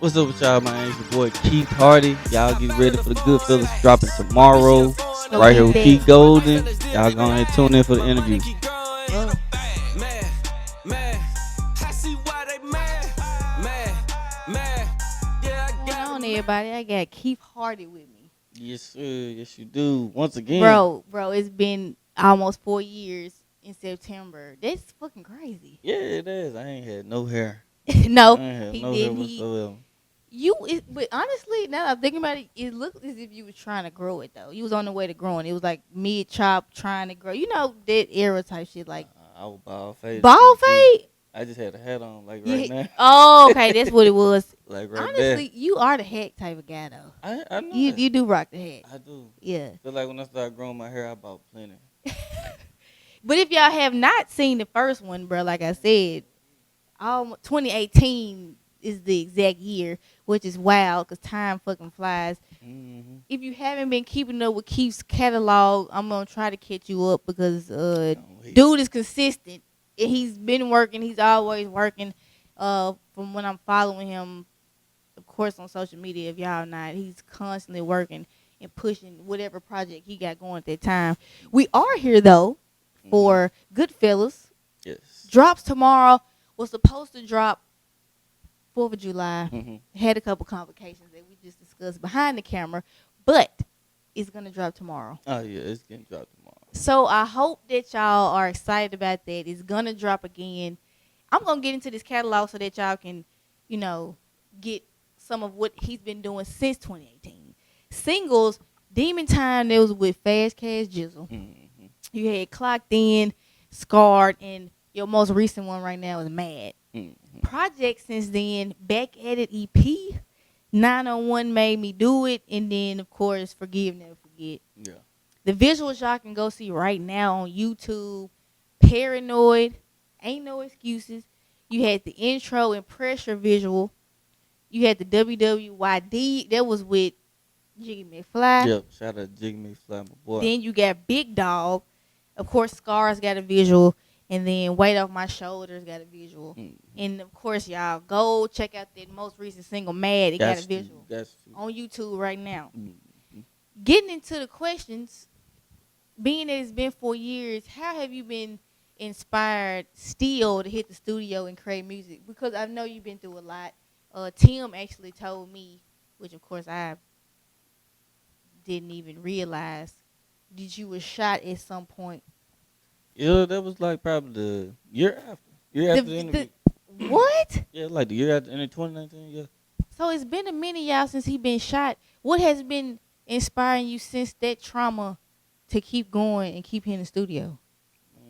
What's up with y'all, man? It's your boy Keith Hardy. Y'all get ready for the Good Fellas dropping tomorrow. Go Right here get with Keith that. Golden. Y'all go ahead and tune in for the interview. Whoa. What's going on, everybody? I got Keith Hardy with me. Yes, sir. Yes, you do. Once again. Bro, it's been almost 4 years in September. That's fucking crazy. Yeah, it is. I ain't had no hair. I No, ain't had he no hair didn't. whatsoever. But honestly, now that I'm thinking about it, it looked as if you was trying to grow it, though. You was on the way to growing. It was like mid-chop, trying to grow. You know, that era type shit, like I was bald faced. bald fade? I just had a hat on, like Yeah. right now. Oh, okay, that's what it was. Like right there. Honestly, you are the hat type of guy, though. I know You that. you do rock the hat. I do. Yeah. Feel like when I started growing my hair, I bought plenty. But if y'all have not seen the first one, bro, like I said, 2018 is the exact year, which is wild because time fucking flies. Mm-hmm. If you haven't been keeping up with Keith's catalog, I'm gonna try to catch you up because dude is consistent. And he's been working. He's always working. From when I'm following him, of course, on social media. If y'all not, he's constantly working and pushing whatever project he got going at that time. We are here though for Good Fellaz. Yes. Drops tomorrow. Was supposed to drop 4th of July. Mm-hmm. Had a couple complications that we just discussed behind the camera, but it's gonna drop tomorrow. Oh yeah, it's getting dropped tomorrow. So I hope that y'all are excited about that. It's gonna drop again. I'm gonna get into this catalog so that y'all can, get some of what he's been doing since 2018. Singles, Demon Time, that was with Fast Cash Jizzle. Mm-hmm. You had Clocked In, Scarred, and your most recent one right now is Mad. Mm-hmm. Project since then, Back at It EP, 901 Made Me Do It, and then, of course, Forgive Never Forget. Yeah. The visuals y'all can go see right now on YouTube. Paranoid, Ain't No Excuses. You had the intro and pressure visual. You had the WWYD. That was with Jiggy McFly. Yep. Shout out Jiggy McFly, my boy. Then you got Big Dog. Of course, Scars got a visual. And then Weight Off My Shoulders got a visual. Mm-hmm. And, of course, y'all, go check out that most recent single, Mad. It got a visual on YouTube right now. Mm-hmm. Getting into the questions, being that it's been 4 years, how have you been inspired still to hit the studio and create music? Because I know you've been through a lot. Tim actually told me, which of course I didn't even realize, that you were shot at some point. Yeah, that was like probably the year after. Year after the interview. What? Yeah, like the year after, in 2019, yeah. So it's been a minute, y'all, since he been shot. What has been inspiring you since that trauma to keep going and keep hitting the studio?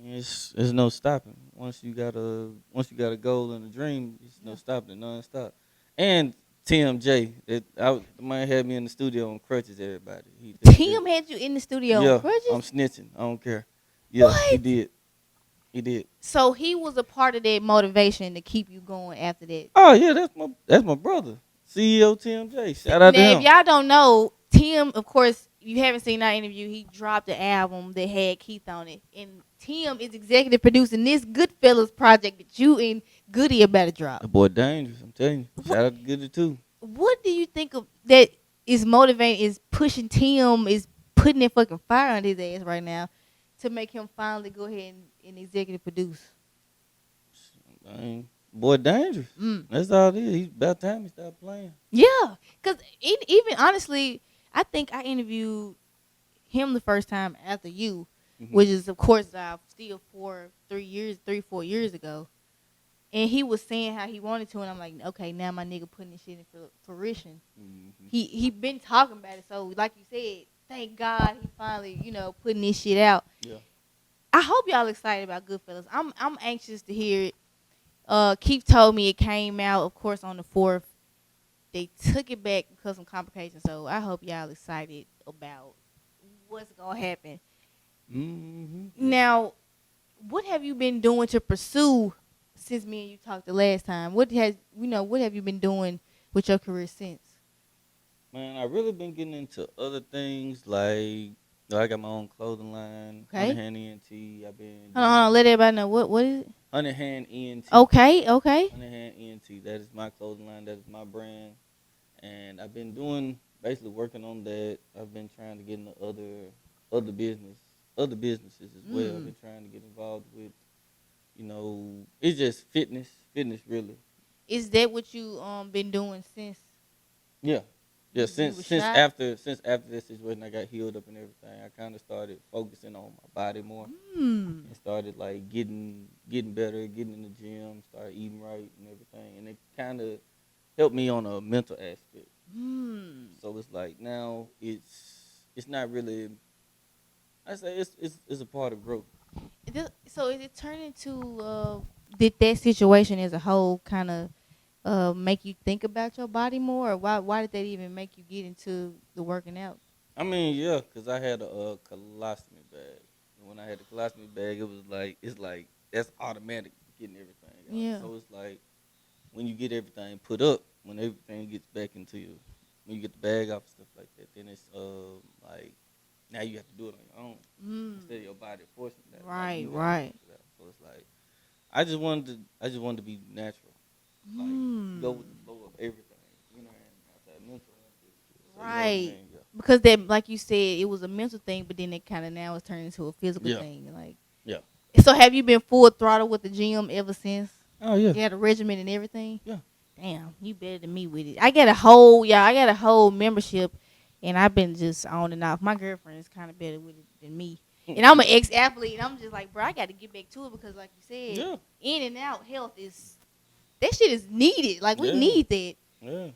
It's no stopping. Once you got a goal and a dream, it's no stopping, non-stop. And TMJ, the man had me in the studio on crutches. Everybody, Tim had you in the studio on crutches? I'm snitching. I don't care. Yeah, what? He did. So he was a part of that motivation to keep you going after that. Oh yeah, that's my brother, CEO TMJ. Shout out to him. If y'all don't know, Tim, of course, you haven't seen our interview. He dropped an album that had Keith on it, and Tim is executive producing this Good Fellaz project that you and Goudie about to drop. The boy dangerous, I'm telling you. Shout out to Goudie too. What do you think of that is motivating, is pushing Tim, is putting that fucking fire on his ass right now to make him finally go ahead and executive produce? Boy dangerous. That's all it is. He's about time he stopped playing. Yeah, because even honestly, I think I interviewed him the first time after you, which is, of course, still 4 years ago. And he was saying how he wanted to, and I'm like, okay, now my nigga putting this shit in fruition. Mm-hmm. He been talking about it, so like you said, thank God he finally, putting this shit out. Yeah. I hope y'all excited about Good Fellaz. I'm anxious to hear it. Keith told me it came out, of course, on the 4th. They took it back because of some complications, so I hope y'all excited about what's gonna happen. Mm-hmm. Now, what have you been doing to pursue since me and you talked the last time? What have you been doing with your career since? Man, I really been getting into other things like So I got my own clothing line, Hunter Okay. Hand ENT. I've been Hold on, doing let everybody know what is it? Hunter Hand ENT. Okay, okay. Hunter Hand ENT. That is my clothing line. That is my brand. And I've been doing basically working on that. I've been trying to get into other business, other businesses as well. I've Mm. been trying to get involved with, it's just fitness really. Is that what you been doing since Yeah, yeah. you Since were since shot? after since after that situation, I got healed up and everything. I kind of started focusing on my body more Mm. and started like getting better, getting in the gym, started eating right and everything, and it kind of helped me on a mental aspect. Mm. So it's like now it's not really. I say it's a part of growth. So is it turning to did that situation as a whole kind of make you think about your body more, or why did that even make you get into the working out? I mean, yeah, cause I had a colostomy bag. And when I had the colostomy bag, it was like it's like that's automatic getting everything out. Yeah. So it's like when you get everything put up, when everything gets back into you, when you get the bag off and stuff like that, then it's like now you have to do it on your own Mm. instead of your body forcing that. Like Right, you got to right. force it out. So it's like I just wanted to be natural, like go Mm. with the flow of everything, and outside mental and physical. So you know what I Right. mean? Yeah. Because that, like you said, it was a mental thing, but then it kind of now it's turned into a physical Yeah. thing. Like, Yeah. so have you been full throttle with the gym ever since? Oh yeah. You had a regimen and everything. Yeah. Damn, you better than me with it. I got a whole membership, and I've been just on and off. My girlfriend is kind of better with it than me, and I'm an ex-athlete, and I'm just like, bro, I got to get back to it because, like you said, Yeah. in and out health is that shit is needed. Like we Yeah. need that. Yeah.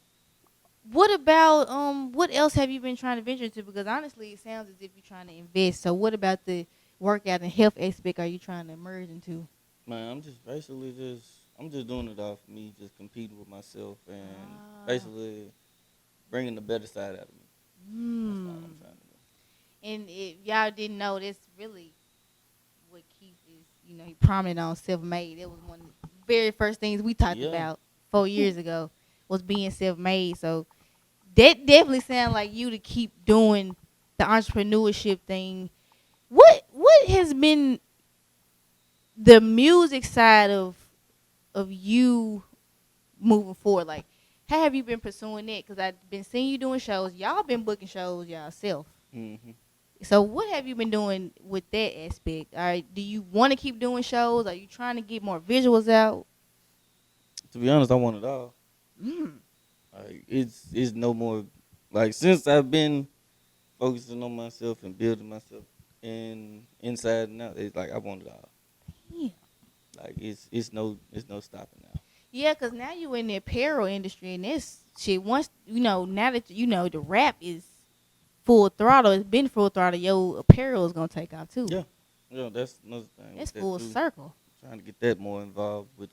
What about what else have you been trying to venture into? Because honestly, it sounds as if you're trying to invest. So what about the workout and health aspect are you trying to merge into? Man, I'm just basically I'm just doing it off me, just competing with myself and Ah. basically bringing the better side out of me. That's all Hmm. I'm trying to do. And if y'all didn't know, that's really what Keith is. He prominent on self-made. That was one of the very first things we talked Yeah. about 4 years ago was being self-made. So that definitely sounds like you to keep doing the entrepreneurship thing. What has been the music side of you moving forward? Like, how have you been pursuing that? Because I've been seeing you doing shows. Y'all been booking shows yourself. Hmm. So what have you been doing with that aspect? All right, do you want to keep doing shows? Are you trying to get more visuals out? To be honest, I want it all. Mm. Like it's no more like since I've been focusing on myself and building myself and inside and out, it's like I want it all. Yeah. Like it's no stopping now. Yeah, cause now you in the apparel industry and this shit. Once now that the rap is full throttle, it's been full throttle. Your apparel is gonna take off too. Yeah. Yeah, that's another thing That's with that full too. circle. Trying to get that more involved with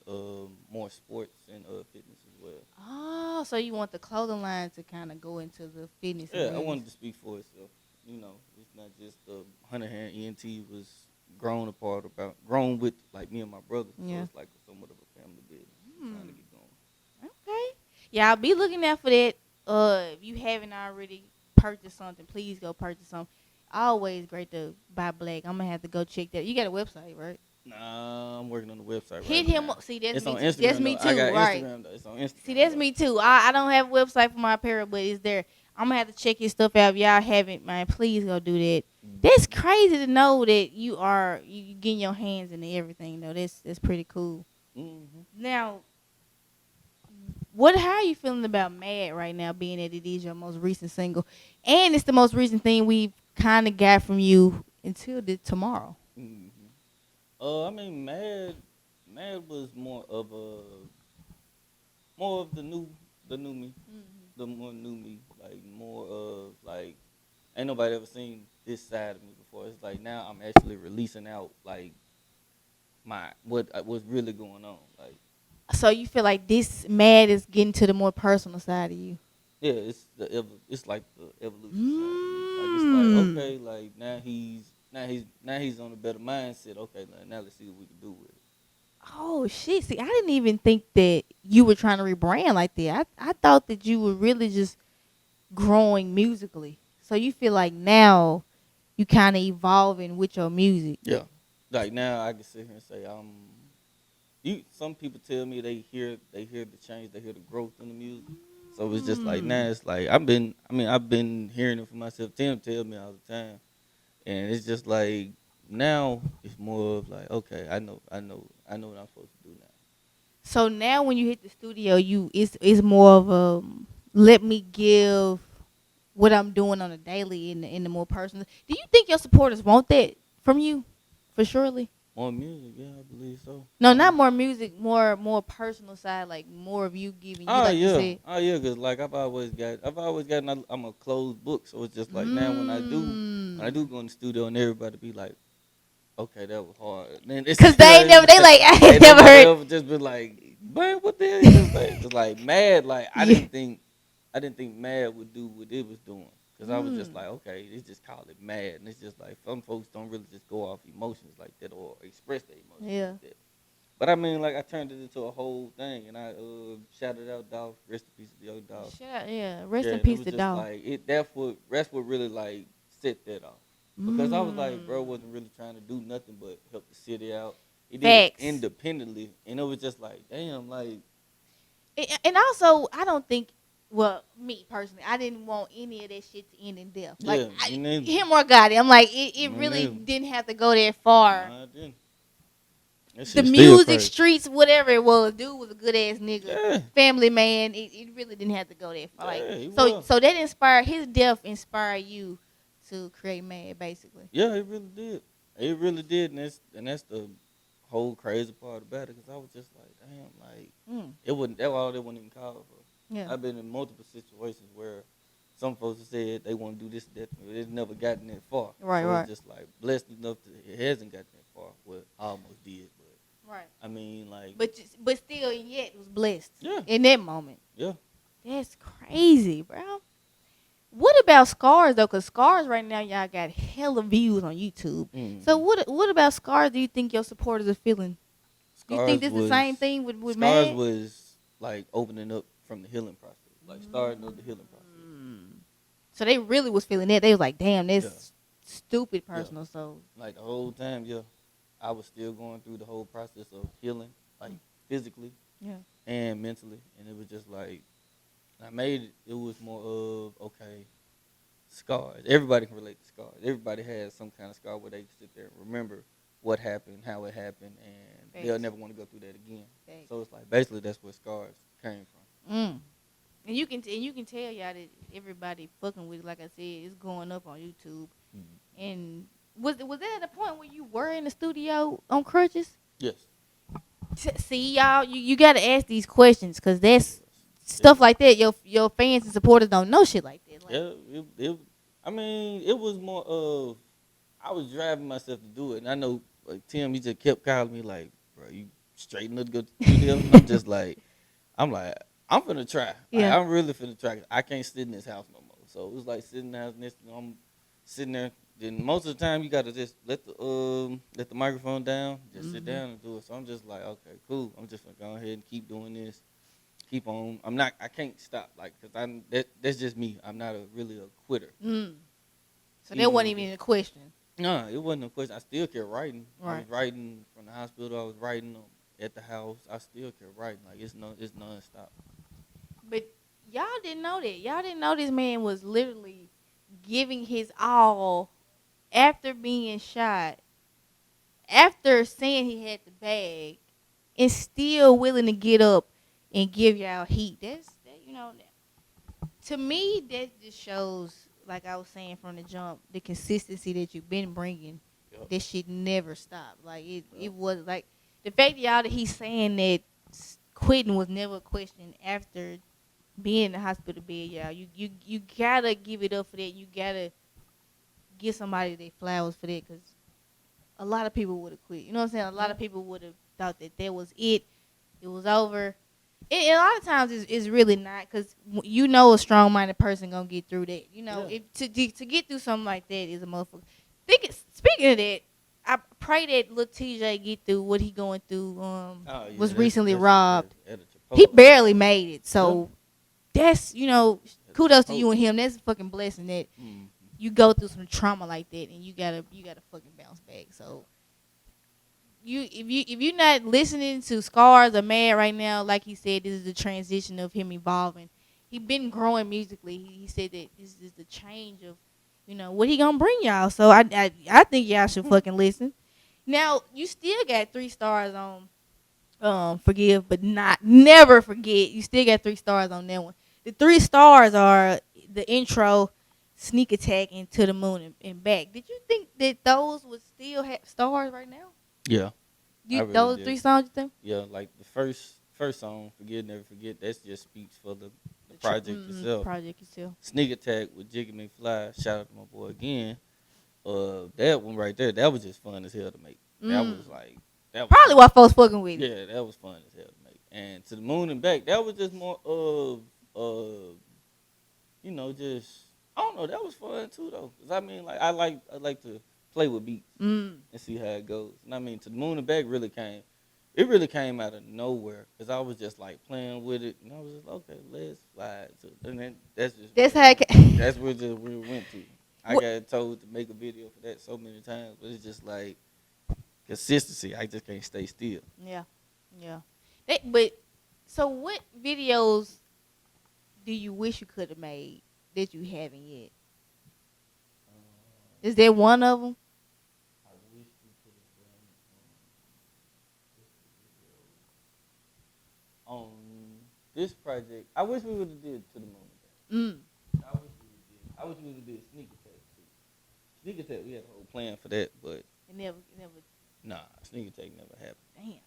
more sports and fitness as well. Oh, so you want the clothing line to kind of go into the fitness Yeah, I arenas? wanted to speak for itself. It's not just the Hunter Hand ENT was grown with like me and my brother, so Yeah. it's like somewhat of a family business. We're trying Hmm. to get going. Okay. Yeah, I'll be looking out for that. If you haven't already purchased something, please go purchase something. Always great to buy black. I'm gonna have to go check that. You got a website, right? Nah, I'm working on the website right Hit him now. up. See, that's It's me on too. That's Instagram me though. I too. got Right. Instagram though. It's on See, Instagram that's though. me too. I don't have a website for my apparel, but it's there. I'm gonna have to check his stuff out. If y'all haven't, man, please go do that. That's Mm-hmm. crazy to know that you getting your hands into everything though. That's pretty cool. Mm-hmm. Now, how are you feeling about Mad right now, being that it is your most recent single, and it's the most recent thing we've kind of got from you until tomorrow? Mm-hmm. I mean, Mad was more of the new me, Mm-hmm. the more new me, like more of like ain't nobody ever seen this side of me before. It's like now I'm actually releasing out like my what's really going on. Like So you feel like this Mad is getting to the more personal side of you? yeah, it's like the evolution side of me. Like it's like Mm. okay, like now he's on a better mindset. Okay, like, now let's see what we can do with it. Oh shit! See, I didn't even think that you were trying to rebrand like that. I thought that you were really just growing musically. So you feel like now you kind of evolving with your music. Yeah. Like now I can sit here and say, you some people tell me they hear the change, they hear the growth in the music. So it's just like now it's like I've been hearing it for myself. Tim tell me all the time. And it's just like now it's more of like, okay, I know what I'm supposed to do now. So now when you hit the studio, it's more of a let me give what I'm doing on a daily in the more personal. Do you think your supporters want that from you? For surely. More music, yeah, I believe so. No, not more music, more personal side, like more of you giving you Oh like you yeah, said. oh yeah, cause like I've always got I'm a closed book, so it's just like now when I do go in the studio and everybody be like, okay, that was hard. Then it's Cause they ain't never they like I ain't ain't never nobody heard. ever just been like, man, what the hell you just say? Cause like Mad, like Yeah. I didn't think Mad would do what it was doing. Cause I was just Mm. like, okay, it's just call it Mad, and it's just like some folks don't really just go off emotions like that or express their emotions Yeah. like that. But I mean, like I turned it into a whole thing, and I shouted out Dolph, rest in peace to the old Dolph. Shut up. Yeah. Rest Yeah, in and it peace was to just dog. like that's what really like set that off. Because I was like, bro Mm. wasn't really trying to do nothing but help the city out. He did it Facts. independently, and it was just like, damn, like And also, I don't think. Well, me personally, I didn't want any of that shit to end in death. Like yeah, me neither. him or Gotti, I'm like, it Me really neither. didn't have to go that far. Nah, I didn't. That The shit still music crazy. streets, whatever it was, dude was a good ass nigga, Yeah, family man. It really didn't have to go that far. Like yeah, he so, was. so that inspired his death. Inspired you to create Mad, basically. Yeah, it really did. It really did, and that's the whole crazy part about it. Cause I was just like, damn, like Mm. it wasn't even called for. Yeah. I've been in multiple situations where some folks have said they want to do this, that, but it's never gotten that far. Right. So it's Right. just like blessed enough that it hasn't gotten that far. Well, almost did, but Right. I mean, like, But still, yet was blessed yeah, in that moment. yeah. That's crazy, bro. What about Scars though? Cause Scars right now, y'all got hella views on YouTube. Mm. So what about Scars? Do you think your supporters are feeling? Do you think Scars this the was same thing with Scars Mad? was like opening up from the healing process, like starting up the healing process. Mm. So they really was feeling that. They was like, damn, that's Yeah. stupid Yeah. personal. So Like the whole time, yeah, I was still going through the whole process of healing, like physically yeah. and mentally, and it was just like I made it. It was more of okay, scars. Everybody can relate to scars. Everybody has some kind of scar where they can sit there and remember what happened, how it happened, and they'll Facts. never want to go through that again. Facts. So it's like basically that's where scars came from. Mm. And you can tell y'all that everybody fucking with it. Like I said, it's going up on YouTube. Mm-hmm. And was that at a point where you were in the studio on crutches? Yes. See y'all, you got to ask these questions because that's Yes. stuff like that. Your fans and supporters don't know shit like that. Like, Yeah. I mean, it was more of I was driving myself to do it, and I know like Tim, he just kept calling me like, bro, you straight enough to go to the studio? And I'm just like, I'm finna try. Like, Yeah. I'm really finna try. 'Cause I can't sit in this house no more. So it was like sitting in the house next to I'm sitting there. Then most of the time you gotta just let the microphone down, just sit down and do it. So I'm just like, okay, cool. I'm just gonna go ahead and keep doing this. Keep on. I can't stop. Like, cause that's just me. I'm not really a quitter. mm. So Even that wasn't with even a question. No, it wasn't a question. I still kept writing. I Right. was writing from the hospital. I was writing at the house. I still kept writing. Like it's nonstop. But y'all didn't know that. Y'all didn't know this man was literally giving his all after being shot, after saying he had the bag, and still willing to get up and give y'all heat. To me, that just shows, like I was saying from the jump, the consistency that you've been bringing. Yep. This shit never stopped. Like it Yep. was like the fact y'all that he's saying that quitting was never a question after being in the hospital bed, y'all. You gotta give it up for that. You gotta give somebody their flowers for that, because a lot of people would have quit. You know what I'm saying? A lot of people would have thought that was it. It was over. And a lot of times it's really not, because you know a strong-minded person gonna get through that. You know, Yeah. if to get through something like that is a motherfucker. Speaking of that, I pray that little TJ get through what he going through. Oh, yeah, Was that's- recently that's robbed. at a He Chipotle. barely made it. So that's, kudos to you and him. That's a fucking blessing that Mm. you go through some trauma like that, and you gotta fucking bounce back. So if you're not listening to Scars or Mad right now, like he said, this is the transition of him evolving. He been growing musically. He said that this is the change of, what he gonna bring y'all. So I think y'all should fucking listen. Now you still got 3 stars on Forgive but not Never Forget. You still got 3 stars on that one. The 3 stars are the intro, Sneak Attack, and To the Moon and Back. Did you think that those would still have stars right now? Yeah, I really Those did. 3 songs you think? Yeah, like the first song, Forget Never Forget, that just speaks for the project itself. Project itself. Sneak Attack with Jiggy McFly, shout out to my boy again. That one right there, that was just fun as hell to make. That was like that was Probably why folks fucking with it. yeah, that was fun as hell to make. And To the Moon and Back, that was just more of just I don't know, that was fun too though. Cause I mean, like I like to play with beats and see how it goes. And I mean, To the Moon and Back it really came out of nowhere because I was just like playing with it, and I was just like, okay, let's fly to, and then That's how it that's where we went to. I got told to make a video for that so many times, but it's just like consistency. I just can't stay still. Yeah. But so what videos do you wish you could have made that you haven't yet? Is there one of them? I wish we could have done on this project. I wish we would have did To the Moon and Back. I wish we would did. I wish we would have did Sneak Attack too. Sneak Attack, we had a whole plan for that, but It never. nah, Sneak Attack never happened. Damn.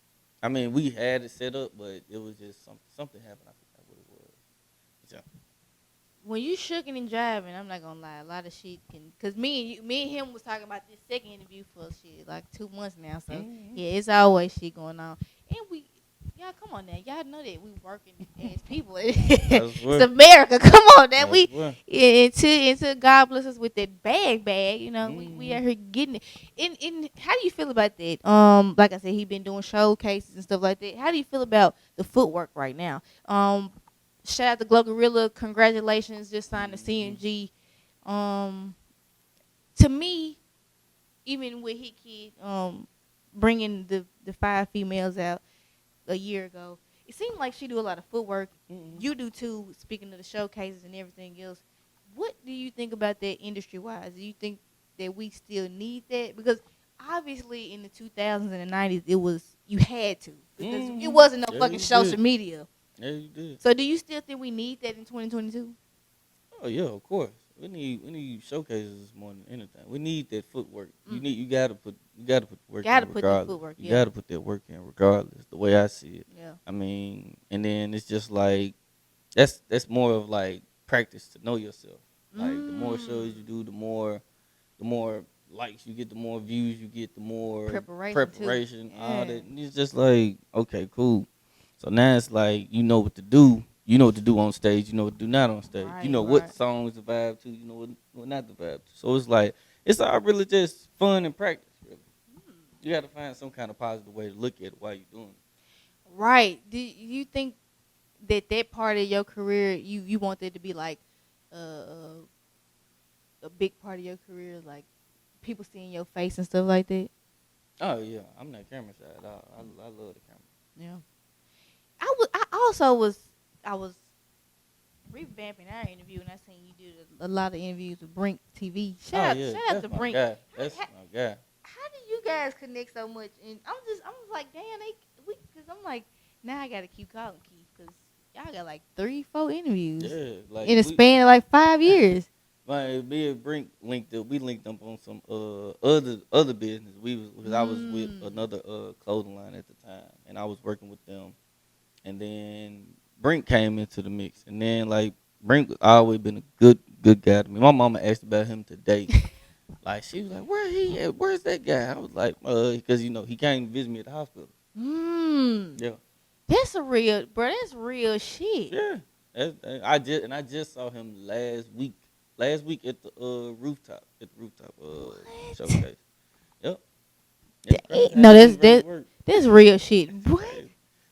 I mean, we had it set up, but it was just something happened. I forgot what it was. Yeah. When you shooking and driving, I'm not gonna lie, a lot of shit can. Cause me and him was talking about this second interview for shit like 2 months now. So yeah, it's always shit going on. And y'all come on now, y'all know that we working as people. It's America. Come on now, until God bless us with that bag. We out here getting it. And how do you feel about that? Like I said, he been doing showcases and stuff like that. How do you feel about the footwork right now? Shout out to Glow Gorilla. Congratulations, just signed the CMG. To me, even with Hit Kid bringing the 5 females out a year ago, it seemed like she do a lot of footwork. You do too, speaking of the showcases and everything else. What do you think about that industry-wise? Do you think that we still need that? Because obviously in the 2000s and the 90s, it was, you had to. Because it wasn't no fucking social media. Yeah, you did. So do you still think we need that in 2022? Oh yeah, of course. We need showcases more than anything. We need that footwork. You gotta put work in regardless. That footwork, You gotta put that work in regardless. The way I see it. Yeah. I mean, and then it's just like that's more of like practice to know yourself. Like the more shows you do, the more likes you get, the more views you get, the more preparation all that. And it's just like, okay, cool. So now it's like you know what to do. You know what to do on stage. You know what to do not on stage. You know what songs to vibe to. You know what not to vibe to. So it's like it's all really just fun and practice. Really, you got to find some kind of positive way to look at it while you're doing it. Right. Do you think that part of your career you want that to be like a big part of your career, like people seeing your face and stuff like that? Oh yeah, I'm not camera shy at all. I love the camera. Yeah. I was revamping our interview, and I seen you do a lot of interviews with Brink TV. Shout out to Brink. That's my guy. How do you guys connect so much? And I'm like, damn, because I'm like, now I gotta keep calling Keith because y'all got like 3-4 interviews. Yeah, like in a span of like 5 years. Like me and Brink linked up. We linked up on some other business. I was with another clothing line at the time, and I was working with them. And then Brink came into the mix, and then like Brink was always been a good guy to me. My mama asked about him today. Like she was like, "Where he at? Where's that guy?" I was like, because he came to visit me at the hospital. Yeah. That's real shit. Yeah. I just saw him last week. Last week at the rooftop showcase. Yep. No, that's real shit. What?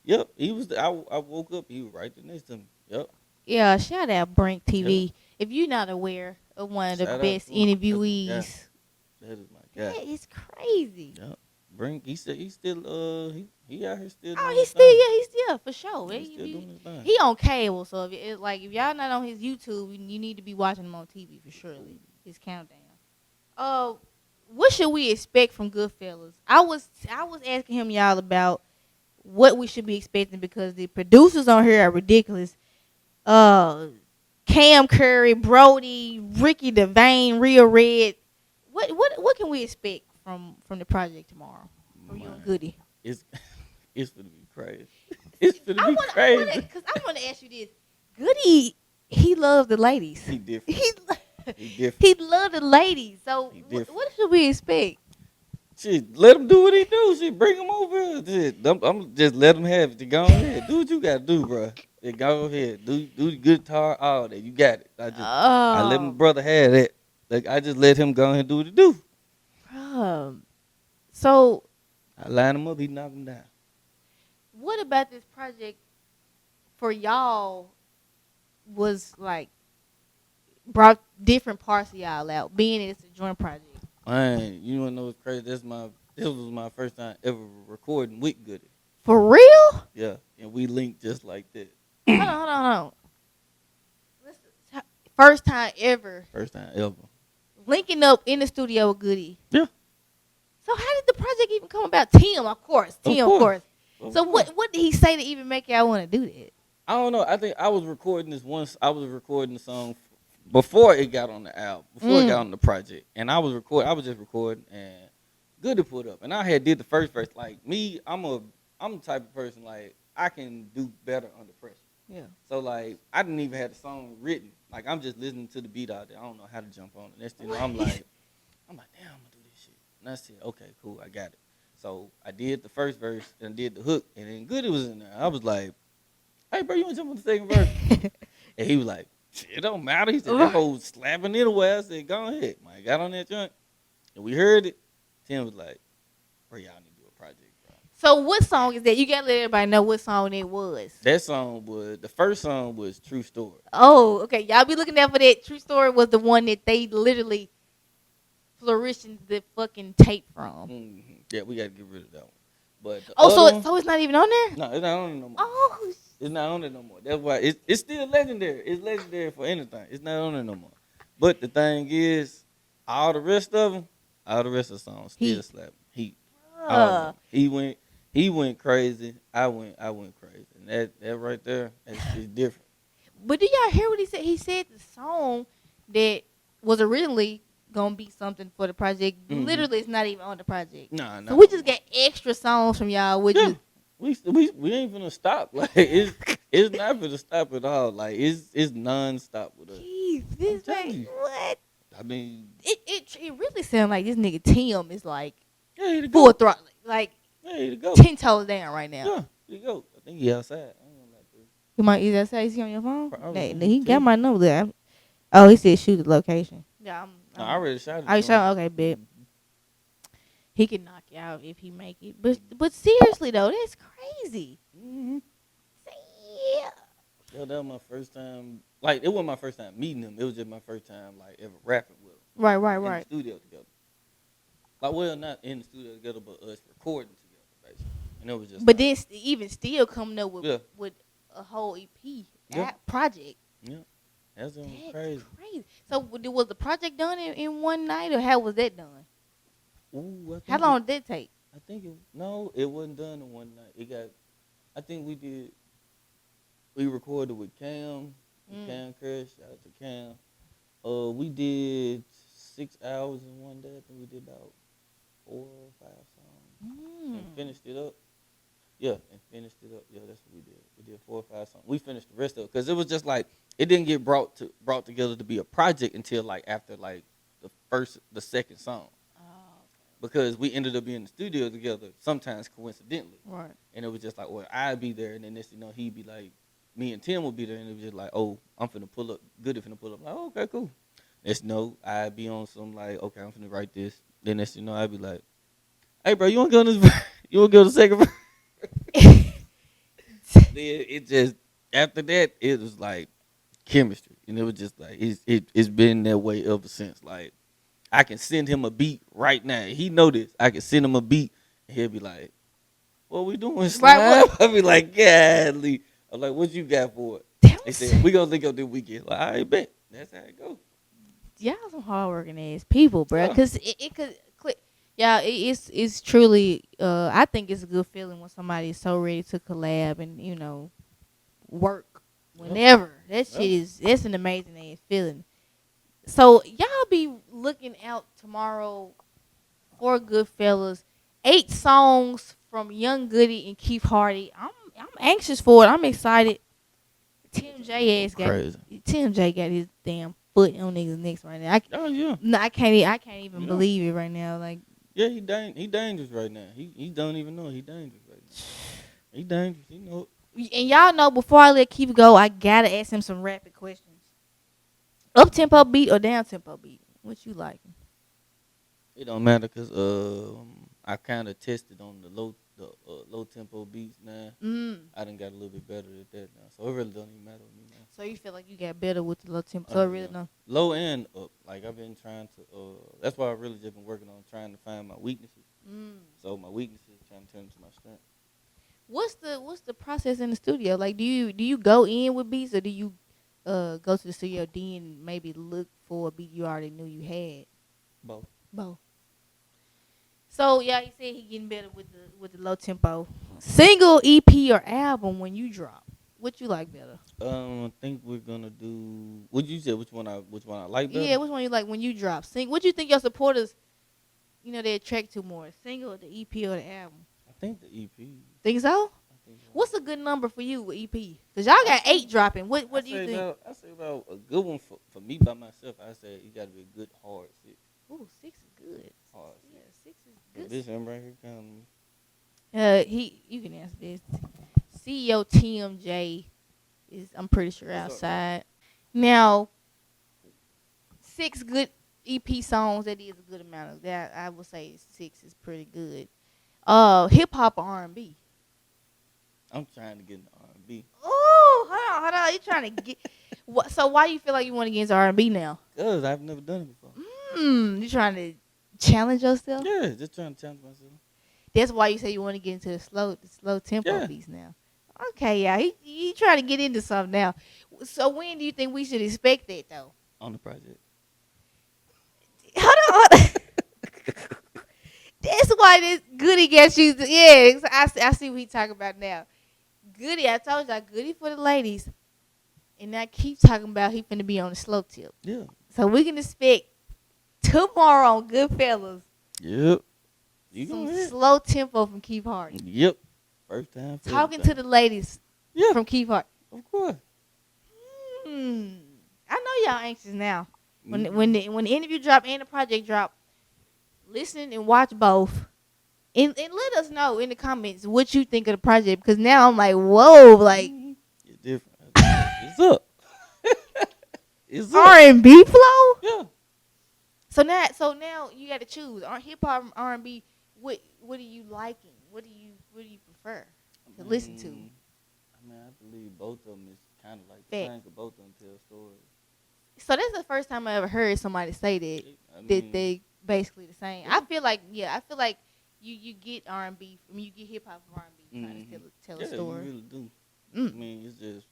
Yep. He was. I woke up. He was right there next to me. Yep. Yeah. Shout out Brink TV. If you're not aware, one of the Shout out best to him. That's my guy. interviewees. That is my guy. That is crazy. Yep. Bring. He said he's still he out here still Oh, doing he's his still thing. yeah, he's still for sure. He's still doing his thing. He on cable, so if y'all not on his YouTube, you need to be watching him on TV for surely. His countdown. Uh, what should we expect from Goodfellas? I was asking him y'all about what we should be expecting because the producers on here are ridiculous. Uh, Cam Curry, Brody, Ricky Devane, Real Red. What can we expect from the project tomorrow? From you and Goody. It's it's gonna be crazy. It's gonna be crazy. Because I want to ask you this. Goody, he loves the ladies. He different. He different. He loves the ladies. So what should we expect? Shit, let him do what he do. Shit, bring him over. Shit, I'm just let him have it. Go ahead, do what you gotta do, bro. Go ahead, do the guitar, all that. You got it. I let my brother have that. Like I just let him go ahead and do what he do. So I line him up, he knock him down. what about this project for y'all was like brought different parts of y'all out, being it's a joint project? Man, you wanna know what's crazy? This was my first time ever recording with Goody. For real? Yeah, and we linked just like that. Hold on. First time ever First time ever. linking up in the studio with Goody. Yeah. So how did the project even come about? Tim, of course. Tim, of course. Of So course. what did he say to even make y'all want to do that? I don't know. I think I was recording this once. I was recording the song before it got on the album, before it got on the project, and I was just recording, and Goody put up, and I had did the first verse. Like me, I'm the type of person like I can do better under pressure. Yeah. So like I didn't even have the song written. Like I'm just listening to the beat out there. I don't know how to jump on it. Next thing you know, I'm like, damn, I'm gonna do this shit. And I said, okay, cool, I got it. So I did the first verse and did the hook, and then Goody was in there. I was like, hey, bro, you want to jump on the second verse? And he was like, shit, it don't matter. He said, that whole slapping it away. I said, go ahead. Man, got on that joint, and we heard it. Tim was like, bro, y'all need to do a project, bro. So what song is that? You gotta let everybody know what song it was. That song the first song was True Story. Oh, okay. Y'all be looking out for that. True Story was the one that they literally flourished the fucking tape from. Mm-hmm. Yeah, we got to get rid of that one. But so it's not even on there? No, it's not on it no more. Oh, it's not on it no more. That's why it's still legendary. It's legendary for anything. It's not on it no more. But the thing is, all the rest of the songs still slap. He went crazy. I went crazy. And that right there is different. But do y'all hear what he said? He said the song that was originally gonna be something for the project. Mm-hmm. Literally, it's not even on the project. Nah. So we just got extra songs from y'all. We ain't gonna stop. Like it's not gonna stop at all. Like it's non-stop with us. Jeez, this like what? I mean, it really sounds like this nigga Tim is like full throttle, like 10 toes down right now. Yeah, here you go. I think he outside. I ain't gonna lie to you. You might either say is he on your phone? Probably. He got my number there. Oh, he said shoot the location. Yeah, I already shot it. I shot. Okay, bet. He can knock you out if he make it. But seriously though, that's crazy. Mm-hmm. Yeah. Yo, that was my first time. Like it wasn't my first time meeting him. It was just my first time like ever rapping with him. Right. In the studio together. Like well, not in the studio together, but us recording together, basically. And it was just. But then even still coming up with a whole EP project. Yeah. That's crazy. So was the project done in one night, or how was that done? Ooh, how long did that take? I think it wasn't done in one night. I think we recorded with Cam, Cam Crash, shout out to Cam. We did 6 hours in one day. I think we did about 4 or 5 songs. And finished it up. Yeah, that's what we did. We did 4 or 5 songs. We finished the rest of it because it was just like it didn't get brought together to be a project until like after like the second song. Oh, okay. Because we ended up being in the studio together sometimes coincidentally. Right. And it was just like, well, I'd be there, and then next, he'd be like, me and Tim would be there, and it was just like, oh, I'm finna pull up. Goody finna pull up. Like, oh, okay, cool. Next, I'd be on some like, okay, I'm finna write this. Then next, I'd be like, hey, bro, you wanna go on this? You wanna go to the second verse? Then it just after that it was like chemistry, and it was just like it's been that way ever since. Like I can send him a beat right now. He know this. I can send him a beat, and he'll be like, "What we doing, Right, Slime?" what? I'll be like, "Golly." I'm like, "What you got for it?" That They was said, "We gonna link up this weekend." Like, I bet. That's how it go. y'all some hardworking ass people, bro. Yeah. Cause it could click. Yeah, it's truly. I think it's a good feeling when somebody is so ready to collab and work Yep. whenever. That shit Yep. that's an amazing ass feeling. So y'all be looking out tomorrow for Good Fellas. 8 songs from Young Goudie and Keith Hardy. I'm anxious for it. I'm excited. Crazy. Tim J got his damn foot on niggas' necks right now. Oh yeah. No, I can't even Yeah. believe it right now. Like, Yeah, he dangerous right now. He don't even know he dangerous right now. He dangerous. He know it. and y'all know before I let Keith go, I gotta ask him some rapid questions. Up tempo beat or down tempo beat? What you like? It don't matter because I kind of tested on the low tempo beats now. I done got a little bit better at that now, so it really don't even matter with me now. So you feel like you got better with the low tempo? So it really Yeah. don't. Low and up. Like I've been trying to. That's why I really just been working on trying to find my weaknesses. So my weaknesses trying to turn into my strength. What's the process in the studio? Like, do you go in with beats or do you go to the studio then maybe look for a beat you already knew you had? Both. Both. So yeah, he said he getting better with the low tempo. Single, EP, or album when you drop. What you like better? I think we're gonna do. What you said? Which one I like better? Yeah, which one you like when you drop? What you think your supporters, they attract to more? Single, the EP, or the album? I think the EP. Think so? I think so. What's a good number for you with EP? Cause y'all got 8 dropping. What do you think? I say about a good one for me by myself. I say it got to be a good hard 6. Ooh, 6 is good. Hard Yeah, 6. 6 is good. This him right here coming. You can answer this. CEO TMJ is, I'm pretty sure, What's up, outside. Now, 6 good EP songs, that is a good amount of that. I would say 6 is pretty good. Hip hop or R&B? I'm trying to get into R&B. Oh, hold on. You trying to get so why you feel like you want to get into R&B now? Cause I've never done it before. You trying to challenge yourself? Yeah, just trying to challenge myself. That's why you say you want to get into the slow tempo beats now. Okay, yeah, he trying to get into something now. So when do you think we should expect that though? On the project. Hold on. That's why this Goudie gets you. Yeah, I see what he talking about now. Goudie, I told y'all, Goudie for the ladies, and I keep talking about he finna be on the slow tip. Yeah. So we can expect tomorrow on Good Fellas. Yep. You Some gonna slow tempo from Keith Hardy. Yep. First time. Talking to the ladies from Keith Hardy. Of course. I know y'all anxious now. When the interview drop and the project drop, listen and watch both. And let us know in the comments what you think of the project, because now I'm like, whoa, like It's different. It's up. It's up. R&B flow. Yeah. So now you got to choose. Hip hop, R&B. What are you liking? What do you prefer to listen to? I mean, I believe both of them is kind of like the Fact. same, because both of them tell stories. So that's the first time I ever heard somebody say that that they basically the same. Yeah. I feel like you get R&B, you get hip hop from R&B trying to tell a story. You really do. I mean, it's just,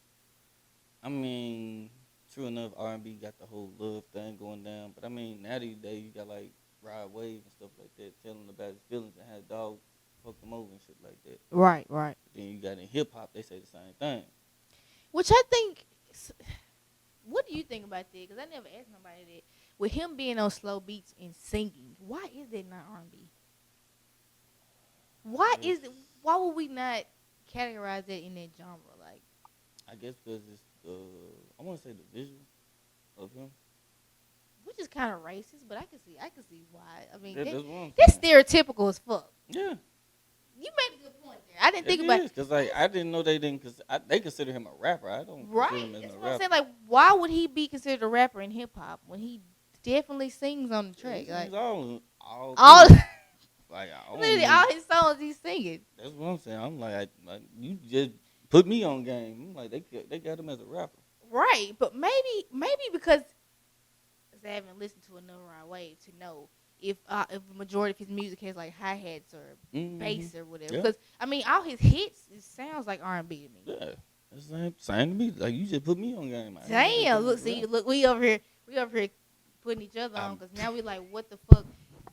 true enough, R&B got the whole love thing going down, but I mean, now these days you got like Rod Wave and stuff like that, telling about his feelings and how dogs fucked him over and shit like that. Right. Then you got in hip hop, they say the same thing. Which I think. What do you think about that? Because I never asked nobody that. With him being on slow beats and singing, why is that not R&B? Why would we not categorize that in that genre? Like, I guess because it's I want to say the visual of him. which is kind of racist, but I can see why. I mean, That's what I'm that's saying. stereotypical as fuck. Yeah. You made a good point there. I didn't think about it. Because like, I didn't know they didn't, because they consider him a rapper. I don't consider him as That's a what I'm rapper. saying. Like, why would he be considered a rapper in hip hop when he definitely sings on the track? He's Like, all like, literally all his songs he's singing. That's what I'm saying. I'm like, you just put me on game. I'm like, they got him as a rapper. Right, but maybe because I haven't listened to enough Rod Wave to know if the majority of his music has like hi hats or bass or whatever. Yeah. Because I mean, all his hits it sounds like R&B to me. Yeah. It's the same to me. Like you just put me on game. Damn, look, we over here putting each other on because now we like, what the fuck?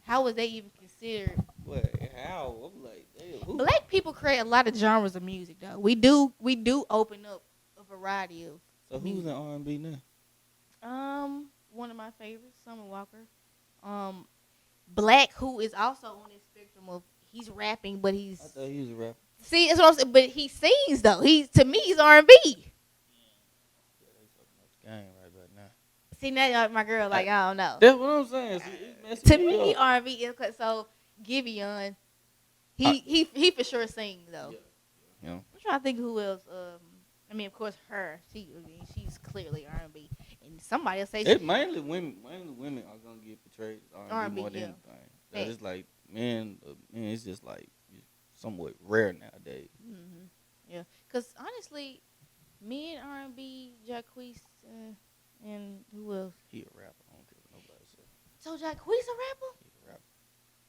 How was they even considered? What? How? I'm like, damn. Who? Black people create a lot of genres of music though. We do open up a variety of. So who's in R&B now? One of my favorites, Summer Walker. Black, who is also on this spectrum of he's rapping, but he's. I thought he was a rapper. See, that's what I'm saying. But he sings though. To me, he's R&B. Yeah, they fucking up the game right now. See, now my girl, like, I don't know. That's what I'm saying. To me, R&B is so Giveon. He for sure sings though. Yeah. I'm trying to think who else. I mean, of course, her. She's clearly R&B. And somebody else say it's mainly women. Mainly women are gonna get portrayed as R&B more than anything. That is like man. It's just like somewhat rare nowadays. Mm-hmm. Yeah, because honestly, me and R&B, Jacquees, and who else? He a rapper. I don't care what nobody says. So Jacquees a rapper? He a rapper.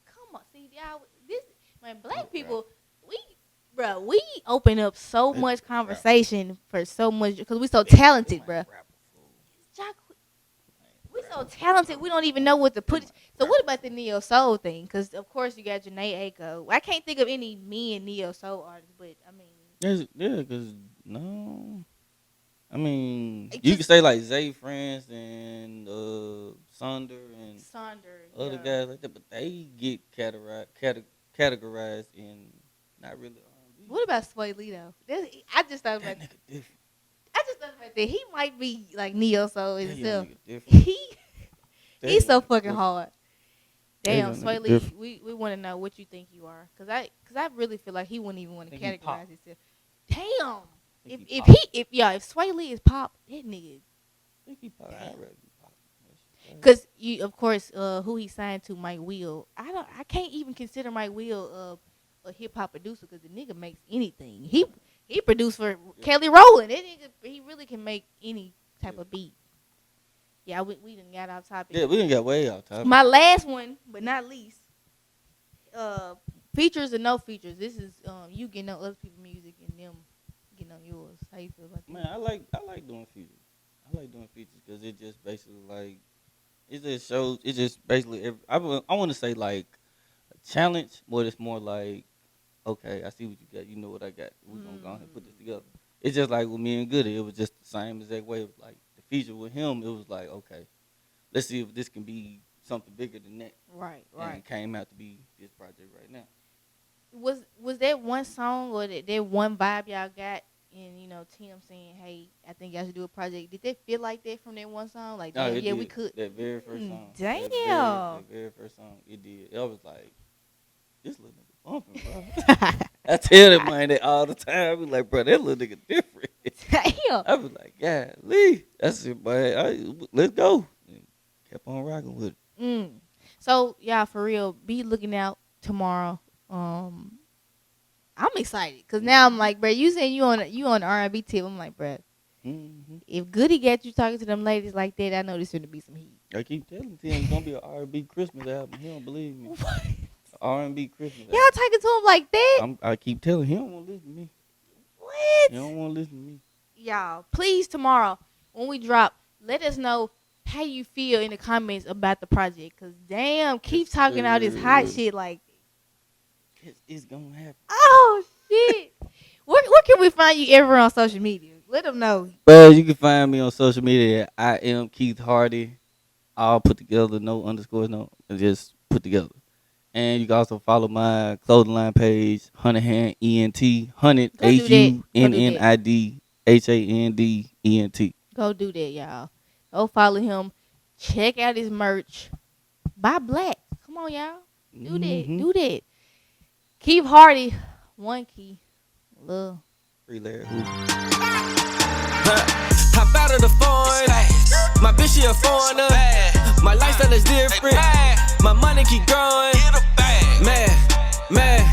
Come on, see y'all. This man, black people, we open up so much conversation for so much because we so talented, bro. We so talented, we don't even know what to put. So what about the neo soul thing? Because of course you got Janae Aiko. I can't think of any men neo soul artists, but I mean, because no, I mean you can say like Zay France and Sonder and other guys like that, but they get categorized in not really R&B. What about Sway Lee though? I just thought about that nigga different. I just thought about that. He might be like neo soul himself. He's so fucking hard. Damn, Sway Lee, we want to know what you think you are, cause I really feel like he wouldn't even want to categorize himself. Damn, if Sway Lee is pop, that nigga. I think he pop. I'd rather be pop. Cause you, of course, who he signed to, Mike Will. I can't even consider Mike Will a hip hop producer, cause the nigga makes anything. He produced for Kelly Rowland. That nigga, he really can make any type of beat. Yeah, we done got off topic. Yeah, we done got way off topic. My last one, but not least, features and no features. This is you getting on other people's music and them getting on yours. How you feel about that? Man, I like doing features. I like doing features because it just basically like it just shows. It just basically I want to say like a challenge, but it's more like okay, I see what you got. You know what I got. We're gonna go ahead and put this together. It's just like with me and Goudie. It was just the same exact way. It was like the feature with him. It was like okay, let's see if this can be something bigger than that. Right. And it came out to be this project right now. Was that one song or that one vibe y'all got? And Tim saying, "Hey, I think y'all should do a project." Did that feel like that from that one song? Like, no, yeah, we could. That very first song. Damn. That very first song, it did. It was like, this little nigga bumping, bro. I tell that man that all the time. I be like, bro, that little nigga different. Damn. I be like, golly, that's it, man. Let's go. And kept on rocking with it. So, yeah, for real, be looking out tomorrow. I'm excited because now I'm like, bro, you saying you on the R&B tip. I'm like, bro, if Goudie got you talking to them ladies like that, I know there's going to be some heat. I keep telling him it's going to be an R&B Christmas album. He don't believe me. What? R&B Christmas album. Y'all talking to him like that? I keep telling him he don't want to listen to me. What? He don't want to listen to me. Y'all, please tomorrow when we drop, let us know how you feel in the comments about the project. Because, damn, keep talking all this hot shit like it's going to happen. Oh, shit. Where can we find you ever on social media? Let them know. Well, you can find me on social media at I am Keith Hardy. All put together, no underscores, no, just put together. And you can also follow my clothing line page, Hunnid ENT, Hunnid HUNNID HANDENT. Go do that, y'all. Go follow him. Check out his merch. Buy black. Come on, y'all. Do that. Do that. Keith Hardy, one key. Love. 3 layer. Hop out of the phone. My bitch, she a foreigner. My lifestyle is different. My money keep growing. Man.